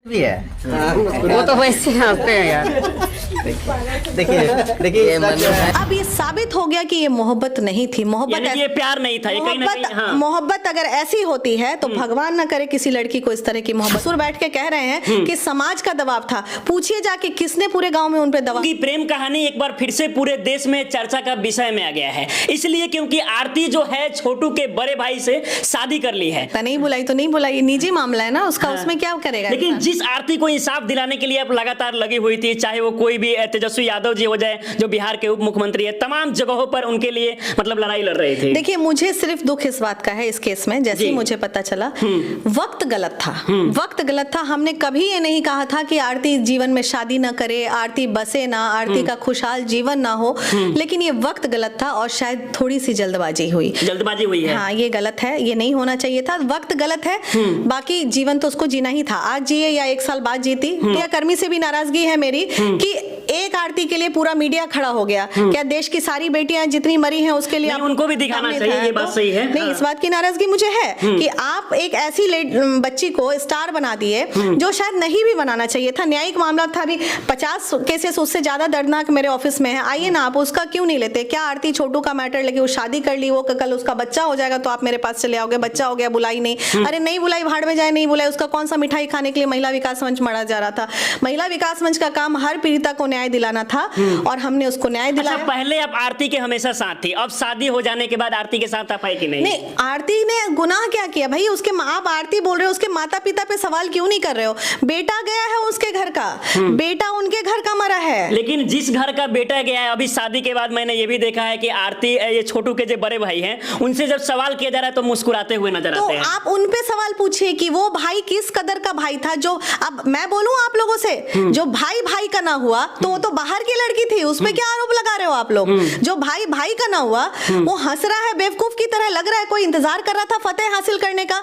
भी है। वो तो वैसे हंसते हैं यार। देखिए अब ये साबित हो गया कि ये मोहब्बत नहीं थी। मोहब्बत यानी कि ये प्यार नहीं था, ये कहीं ना कहीं हाँ। मोहब्बत अगर ऐसी होती है तो भगवान ना करे किसी लड़की को इस तरह की मोहब्बत। ससुर बैठ के कह रहे हैं कि समाज का दबाव था। पूछिए जाके किसने पूरे गांव में उन पे दबाव। की प्रेम कहानी एक बार फिर से पूरे देश में चर्चा का विषय में आ गया है, इसलिए क्योंकि आरती जो है छोटू के बड़े भाई से शादी कर ली है। नहीं बुलाई तो नहीं बुलाई, निजी मामला है ना उसका, उसमें क्या करेगा। लेकिन जिस आरती को इंसाफ दिलाने के लिए अब लगातार लगी हुई थी, चाहे वो कोई भी तेजस्वी यादव जी हो जाए जो बिहार के उप मुख्यमंत्री है, तमाम जगहों पर उनके लिए मतलब लड़ाई लड़ रहे थे। देखिए मुझे सिर्फ दुख इस बात का है इस केस में, जैसे ही मुझे पता चला वक्त गलत था। वक्त गलत था। हमने कभी ये नहीं कहा था कि आरती जीवन में शादी ना करे, आरती बसे ना, आरती का खुशहाल जीवन ना हो, लेकिन ये वक्त गलत था और शायद थोड़ी सी जल्दबाजी हुई है। हाँ ये गलत है, ये नहीं होना चाहिए था। वक्त गलत है, बाकी जीवन तो उसको जीना ही था। आज जिए या एक साल बाद जीती। या कर्मी से भी नाराजगी है मेरी कि एक आरती के लिए पूरा मीडिया खड़ा हो गया। क्या देश की सारी बेटियां जितनी मरी हैं उसके लिए उनको भी दिखाना चाहिए, ये बात सही है। नहीं इस बात की नाराजगी मुझे है कि आप एक ऐसी बच्ची को स्टार बना दिए जो शायद नहीं भी बनाना चाहिए था। न्यायिक मामला था, भी 50 केसेस उससे ज्यादा दर्दनाक मेरे ऑफिस में है। आइए ना, आप उसका क्यों नहीं लेते? क्या आरती छोटू का मैटर लगे, वो शादी कर ली, वो कल उसका बच्चा हो जाएगा तो आप मेरे पास चले आओगे, बच्चा हो गया बुलाई नहीं। अरे नहीं बुलाई, भाड़ में जाए, नहीं बुलाई, उसका कौन सा मिठाई खाने के लिए महिला विकास मंच मरा जा रहा था। महिला विकास मंच का काम हर पीड़िता को न्याय दिलाना था और हमने उसको न्याय दिलाया। पहले आप आरती के हमेशा साथ थी, अब शादी हो जाने के बाद आरती के साथ आप है कि नहीं? नहीं, आरती ने गुनाह क्या किया भाई? उसके आप आरती बोल रहे हो, उसके माता पिता पे सवाल क्यों नहीं कर रहे हो? बेटा गया है उसके घर का, बेटा उनके घर का मरा है। लेकिन जिस घर का बेटा गया है, अभी शादी के बाद मैंने ये भी देखा है कि आरती ये छोटू के जो बड़े भाई हैं उनसे जब सवाल किया जा रहा है तो मुस्कुराते हुए नजर आते हैं। तो आप उन पे सवाल पूछिए कि वो भाई किस कदर का भाई था। जो अब मैं बोलूं आप लोगों से, जो भाई भाई का ना हुआ तो वो तो बाहर की लड़की थी, उसमें क्या आरोप लगा रहे हो आप लोग? जो भाई भाई का ना हुआ वो हंस रहा है बेवकूफ की तरह, लग रहा है कोई इंतजार कर रहा था फतेह हासिल करने का।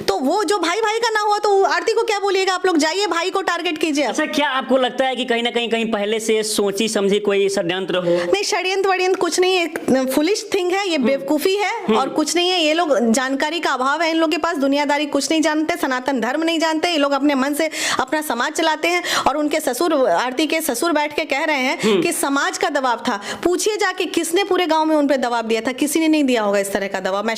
तो वो जो भाई भाई का ना हुआ तो आरती को क्या बोलिएगा आप लोग? जाइए भाई को टारगेट कीजिए। अच्छा, क्या आपको लगता है कि कहीं ना कहीं पहले से सोची समझी कोई षड्यंत्र हो? नहीं, षड्यंत्र वड्यंत्र कुछ नहीं है, फुलिश थिंग है ये, बेवकूफी है और कुछ नहीं है। ये लोग जानकारी का अभाव है इन लोगों के पास, दुनियादारी कुछ नहीं जानते, सनातन धर्म नहीं जानते। ये लोग अपने मन से अपना समाज चलाते हैं और उनके ससुर, आरती के ससुर बैठ के कह रहे हैं कि समाज का दबाव था। पूछिए जाके किसने पूरे गांव में उन पे दबाव दिया था? किसी ने नहीं दिया होगा इस तरह का दबाव। मैं